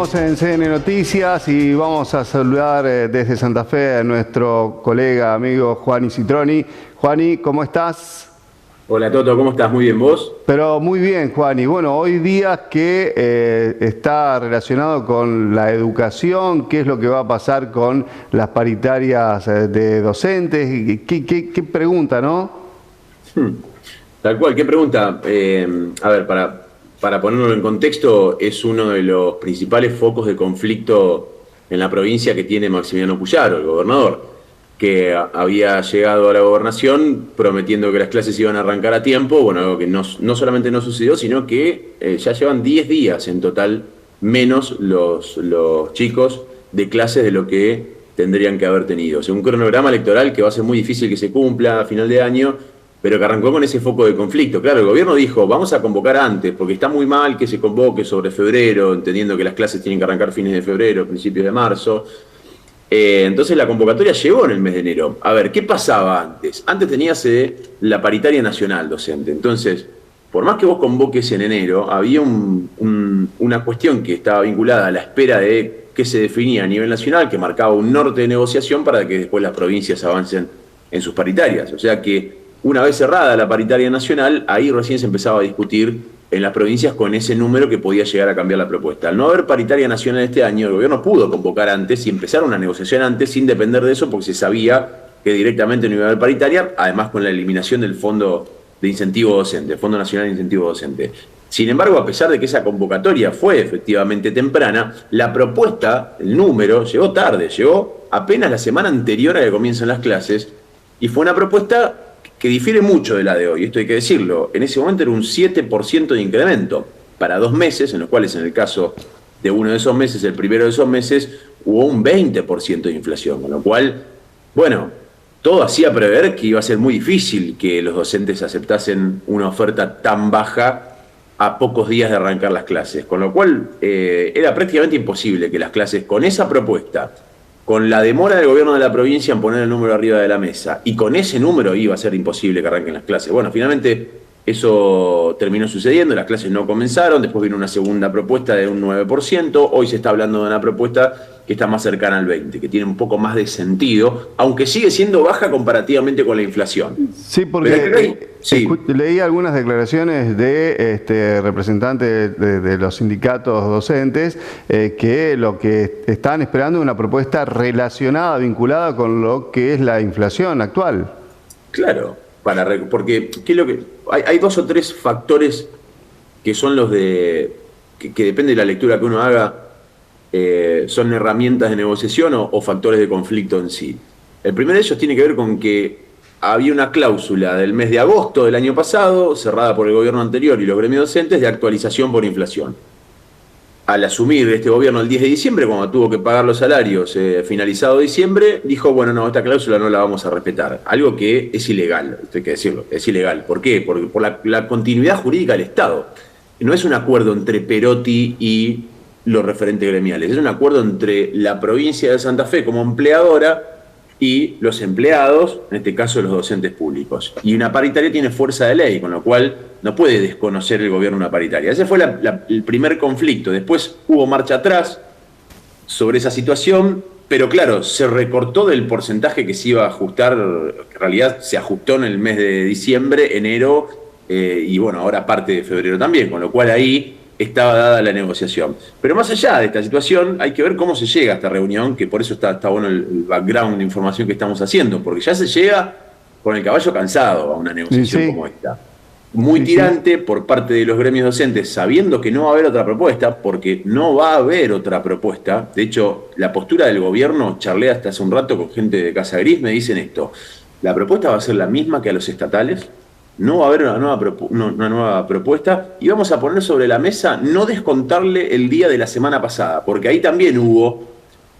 Seguimos en CN Noticias y vamos a saludar desde Santa Fe a nuestro colega, amigo Juani Citroni. Juani, ¿cómo estás? Hola Toto, ¿cómo estás? Muy bien, ¿vos? Pero muy bien, Juani. Bueno, hoy día que está relacionado con la educación, ¿qué es lo que va a pasar con las paritarias de docentes? ¿Qué pregunta, no? Tal cual, ¿qué pregunta? A ver, para ponerlo en contexto, es uno de los principales focos de conflicto en la provincia que tiene Maximiliano Puyaro, el gobernador, que había llegado a la gobernación prometiendo que las clases iban a arrancar a tiempo, bueno, algo que no solamente no sucedió, sino que ya llevan 10 días en total menos los chicos de clases de lo que tendrían que haber tenido. O sea, un cronograma electoral que va a ser muy difícil que se cumpla a final de año, pero que arrancó con ese foco de conflicto. Claro, el gobierno dijo, vamos a convocar antes, porque está muy mal que se convoque sobre febrero, entendiendo que las clases tienen que arrancar fines de febrero, principios de marzo. Entonces la convocatoria llegó en el mes de enero. A ver, ¿qué pasaba antes? Antes tenías la paritaria nacional docente. Entonces, por más que vos convoques en enero, había una cuestión que estaba vinculada a la espera de qué se definía a nivel nacional, que marcaba un norte de negociación para que después las provincias avancen en sus paritarias. O sea que una vez cerrada la paritaria nacional, ahí recién se empezaba a discutir en las provincias con ese número que podía llegar a cambiar la propuesta. Al no haber paritaria nacional este año, el gobierno pudo convocar antes y empezar una negociación antes sin depender de eso, porque se sabía que directamente no iba a haber paritaria, además con la eliminación del Fondo de Incentivo Docente, Fondo Nacional de Incentivo Docente. Sin embargo, a pesar de que esa convocatoria fue efectivamente temprana, la propuesta, el número, llegó tarde, llegó apenas la semana anterior a que comiencen las clases, y fue una propuesta que difiere mucho de la de hoy, esto hay que decirlo. En ese momento era un 7% de incremento para 2 meses, en los cuales en el caso de uno de esos meses, el primero de esos meses, hubo un 20% de inflación, con lo cual, bueno, todo hacía prever que iba a ser muy difícil que los docentes aceptasen una oferta tan baja a pocos días de arrancar las clases, con lo cual era prácticamente imposible que las clases con esa propuesta, con la demora del gobierno de la provincia en poner el número arriba de la mesa, y con ese número iba a ser imposible que arranquen las clases. Bueno, finalmente eso terminó sucediendo, las clases no comenzaron, después vino una segunda propuesta de un 9%, hoy se está hablando de una propuesta que está más cercana al 20%, que tiene un poco más de sentido, aunque sigue siendo baja comparativamente con la inflación. Sí, porque leí algunas declaraciones de representantes de los sindicatos docentes que lo que están esperando es una propuesta relacionada, vinculada con lo que es la inflación actual. Claro, porque ¿qué es lo que hay 2 o 3 factores que son los que depende de la lectura que uno haga, son herramientas de negociación o factores de conflicto en sí. El primero de ellos tiene que ver con que había una cláusula del mes de agosto del año pasado, cerrada por el gobierno anterior y los gremios docentes, de actualización por inflación. Al asumir este gobierno el 10 de diciembre, cuando tuvo que pagar los salarios finalizado diciembre, dijo, bueno, no, esta cláusula no la vamos a respetar. Algo que es ilegal, esto hay que decirlo, es ilegal. ¿Por qué? Porque por la continuidad jurídica del Estado. No es un acuerdo entre Perotti y los referentes gremiales, es un acuerdo entre la provincia de Santa Fe como empleadora y los empleados, en este caso los docentes públicos. Y una paritaria tiene fuerza de ley, con lo cual no puede desconocer el gobierno una paritaria. Ese fue el primer conflicto. Después hubo marcha atrás sobre esa situación, pero claro, se recortó del porcentaje que se iba a ajustar, en realidad se ajustó en el mes de diciembre, enero, y bueno, ahora parte de febrero también, con lo cual ahí estaba dada la negociación. Pero más allá de esta situación, hay que ver cómo se llega a esta reunión, que por eso está bueno el background de información que estamos haciendo, porque ya se llega con el caballo cansado a una negociación como esta. Muy tirante por parte de los gremios docentes, sabiendo que no va a haber otra propuesta, porque no va a haber otra propuesta. De hecho, la postura del gobierno, charlé hasta hace un rato con gente de Casa Gris, me dicen esto: la propuesta va a ser la misma que a los estatales, no va a haber una nueva propuesta, y vamos a poner sobre la mesa no descontarle el día de la semana pasada, porque ahí también hubo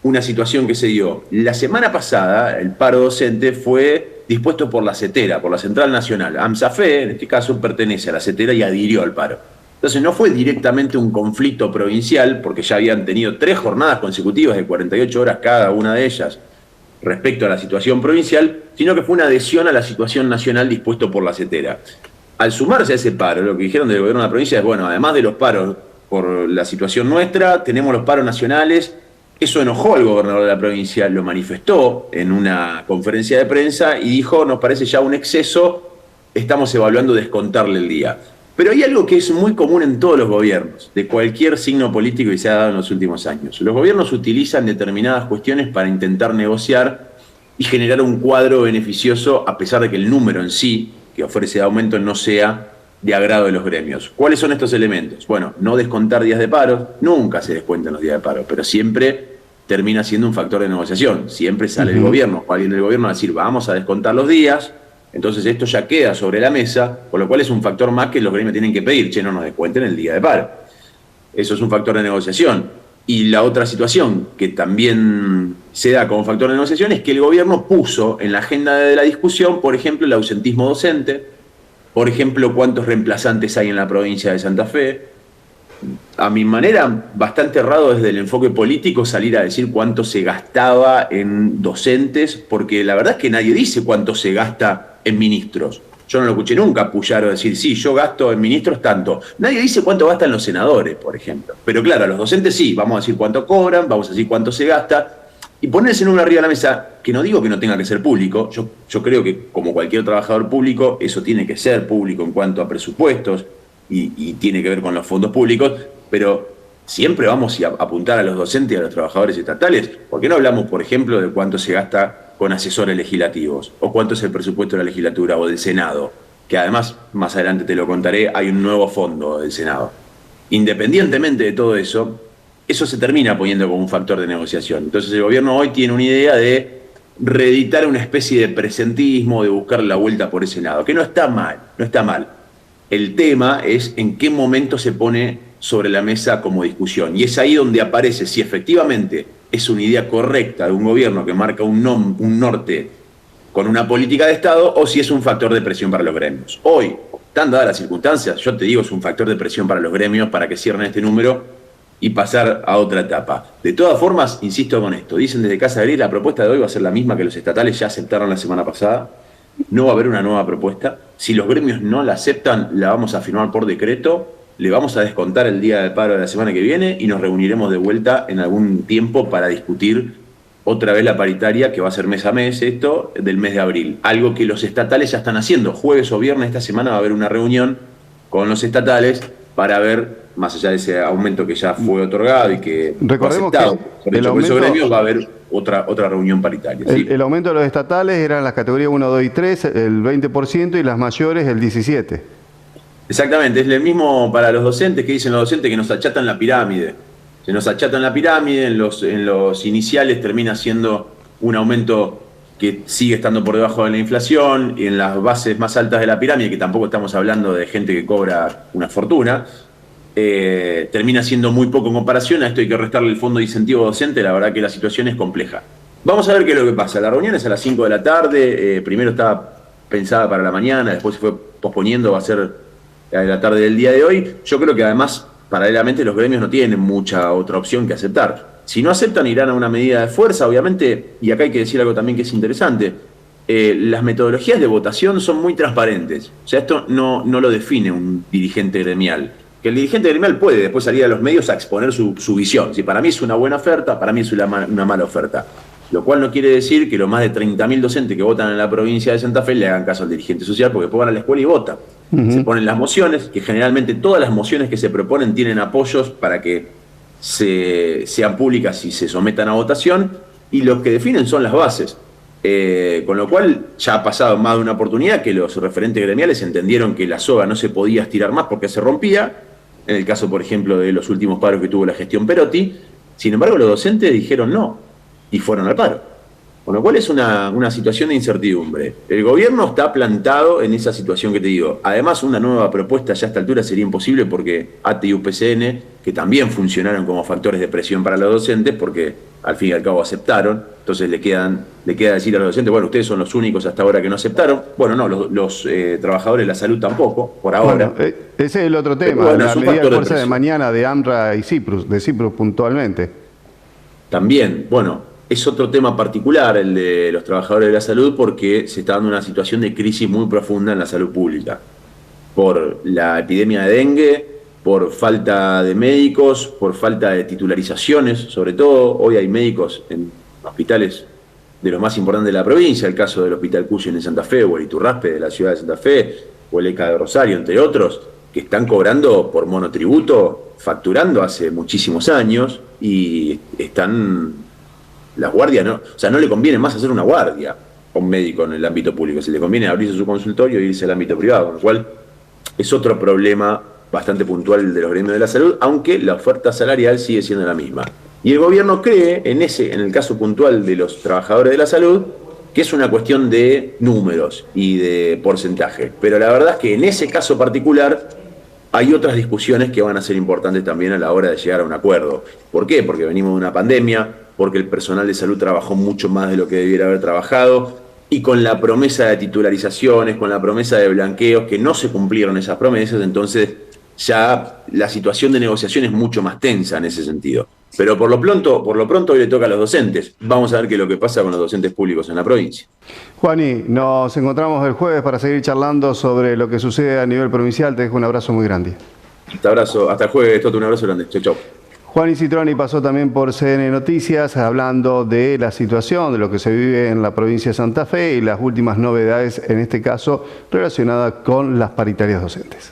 una situación que se dio. La semana pasada el paro docente fue dispuesto por la CETERA, por la Central Nacional. AMSAFE, en este caso, pertenece a la CETERA y adhirió al paro. Entonces no fue directamente un conflicto provincial, porque ya habían tenido 3 jornadas consecutivas de 48 horas cada una de ellas respecto a la situación provincial, sino que fue una adhesión a la situación nacional dispuesto por la CETERA. Al sumarse a ese paro, lo que dijeron del gobierno de la provincia es, bueno, además de los paros por la situación nuestra, tenemos los paros nacionales. Eso enojó al gobernador de la provincia, lo manifestó en una conferencia de prensa y dijo, nos parece ya un exceso, estamos evaluando descontarle el día. Pero hay algo que es muy común en todos los gobiernos, de cualquier signo político que se ha dado en los últimos años. Los gobiernos utilizan determinadas cuestiones para intentar negociar y generar un cuadro beneficioso, a pesar de que el número en sí, que ofrece de aumento, no sea de agrado de los gremios. ¿Cuáles son estos elementos? Bueno, no descontar días de paro, nunca se descuentan los días de paro, pero siempre termina siendo un factor de negociación. Siempre sale el gobierno o alguien del gobierno a decir, vamos a descontar los días, entonces esto ya queda sobre la mesa, con lo cual es un factor más que los gremios tienen que pedir, che, no nos descuenten el día de paro. Eso es un factor de negociación. Y la otra situación que también se da como factor de negociación es que el gobierno puso en la agenda de la discusión, por ejemplo, el ausentismo docente, por ejemplo, cuántos reemplazantes hay en la provincia de Santa Fe. A mi manera, bastante errado desde el enfoque político salir a decir cuánto se gastaba en docentes, porque la verdad es que nadie dice cuánto se gasta en ministros. Yo no lo escuché nunca a Puyaro decir, sí, yo gasto en ministros tanto. Nadie dice cuánto gastan los senadores, por ejemplo. Pero claro, a los docentes sí, vamos a decir cuánto cobran, vamos a decir cuánto se gasta, y ponerse en uno arriba de la mesa, que no digo que no tenga que ser público, yo creo que como cualquier trabajador público, eso tiene que ser público en cuanto a presupuestos, y tiene que ver con los fondos públicos, pero siempre vamos a apuntar a los docentes y a los trabajadores estatales. ¿Por qué no hablamos, por ejemplo, de cuánto se gasta con asesores legislativos? ¿O cuánto es el presupuesto de la legislatura o del Senado? Que además, más adelante te lo contaré, hay un nuevo fondo del Senado. Independientemente de todo eso, eso se termina poniendo como un factor de negociación. Entonces el gobierno hoy tiene una idea de reeditar una especie de presentismo, de buscar la vuelta por ese lado, que no está mal, no está mal. El tema es en qué momento se pone sobre la mesa como discusión. Y es ahí donde aparece si efectivamente es una idea correcta de un gobierno que marca un norte con una política de Estado o si es un factor de presión para los gremios. Hoy, tan dadas las circunstancias, yo te digo, es un factor de presión para los gremios para que cierren este número y pasar a otra etapa. De todas formas, insisto con esto, dicen desde Casa Gris, la propuesta de hoy va a ser la misma que los estatales ya aceptaron la semana pasada. No va a haber una nueva propuesta. Si los gremios no la aceptan, la vamos a firmar por decreto, le vamos a descontar el día de paro de la semana que viene y nos reuniremos de vuelta en algún tiempo para discutir otra vez la paritaria, que va a ser mes a mes esto, del mes de abril. Algo que los estatales ya están haciendo. Jueves o viernes esta semana va a haber una reunión con los estatales para ver, más allá de ese aumento que ya fue otorgado y que fue aceptado por esos gremios, va a haber otra reunión paritaria. ¿Sí? El aumento de los estatales eran las categorías 1, 2 y 3, el 20%, y las mayores el 17%. Exactamente, es el mismo para los docentes, que dicen los docentes que nos achatan la pirámide. Se nos achatan la pirámide, en los iniciales termina siendo un aumento que sigue estando por debajo de la inflación, y en las bases más altas de la pirámide, que tampoco estamos hablando de gente que cobra una fortuna, termina siendo muy poco en comparación. A esto hay que restarle el fondo de incentivo docente. La verdad que la situación es compleja. Vamos a ver qué es lo que pasa. La reunión es a las 5 de la tarde, primero estaba pensada para la mañana, después se fue posponiendo, va a ser a la tarde del día de hoy. Yo creo que además, paralelamente, los gremios no tienen mucha otra opción que aceptar. Si no aceptan, irán a una medida de fuerza, obviamente, y acá hay que decir algo también que es interesante. Las metodologías de votación son muy transparentes. O sea, esto no lo define un dirigente gremial. Que el dirigente gremial puede después salir a los medios a exponer su visión. Si para mí es una buena oferta, para mí es una mala oferta. Lo cual no quiere decir que los más de 30.000 docentes que votan en la provincia de Santa Fe le hagan caso al dirigente social, porque después van a la escuela y votan. Se ponen las mociones, que generalmente todas las mociones que se proponen tienen apoyos para que sean públicas y se sometan a votación, y los que definen son las bases. Con lo cual ya ha pasado más de una oportunidad que los referentes gremiales entendieron que la soga no se podía estirar más porque se rompía, en el caso, por ejemplo, de los últimos paros que tuvo la gestión Perotti. Sin embargo, los docentes dijeron no y fueron al paro. Con lo cual es una situación de incertidumbre. El gobierno está plantado en esa situación que te digo. Además, una nueva propuesta ya a esta altura sería imposible porque ATE y UPCN, que también funcionaron como factores de presión para los docentes, porque al fin y al cabo aceptaron, entonces le queda decir a los docentes, bueno, ustedes son los únicos hasta ahora que no aceptaron. Bueno, no, los trabajadores de la salud tampoco, por ahora. Bueno, ese es el otro tema, bueno, la medida de fuerza de mañana de AMRA y Ciprus, de Ciprus puntualmente. También, bueno, es otro tema particular el de los trabajadores de la salud, porque se está dando una situación de crisis muy profunda en la salud pública. Por la epidemia de dengue, por falta de médicos, por falta de titularizaciones, sobre todo. Hoy hay médicos en hospitales de los más importantes de la provincia, el caso del Hospital Cuyen en Santa Fe, o el Iturraspe de la ciudad de Santa Fe, o el ECA de Rosario, entre otros, que están cobrando por monotributo, facturando hace muchísimos años, y están las guardias, ¿no? O sea, no le conviene más hacer una guardia a un médico en el ámbito público, se le conviene abrirse su consultorio e irse al ámbito privado, con lo cual es otro problema bastante puntual de los gremios de la salud, aunque la oferta salarial sigue siendo la misma. Y el gobierno cree, en el caso puntual de los trabajadores de la salud, que es una cuestión de números y de porcentaje. Pero la verdad es que en ese caso particular hay otras discusiones que van a ser importantes también a la hora de llegar a un acuerdo. ¿Por qué? Porque venimos de una pandemia, porque el personal de salud trabajó mucho más de lo que debiera haber trabajado, y con la promesa de titularizaciones, con la promesa de blanqueos, que no se cumplieron esas promesas, entonces ya la situación de negociación es mucho más tensa en ese sentido. Pero por lo pronto hoy le toca a los docentes. Vamos a ver qué es lo que pasa con los docentes públicos en la provincia. Juani, nos encontramos el jueves para seguir charlando sobre lo que sucede a nivel provincial. Te dejo un abrazo muy grande. Hasta el jueves, Toto, un abrazo grande. Chau, chau. Juani Citroni pasó también por CN Noticias hablando de la situación, de lo que se vive en la provincia de Santa Fe y las últimas novedades, en este caso, relacionadas con las paritarias docentes.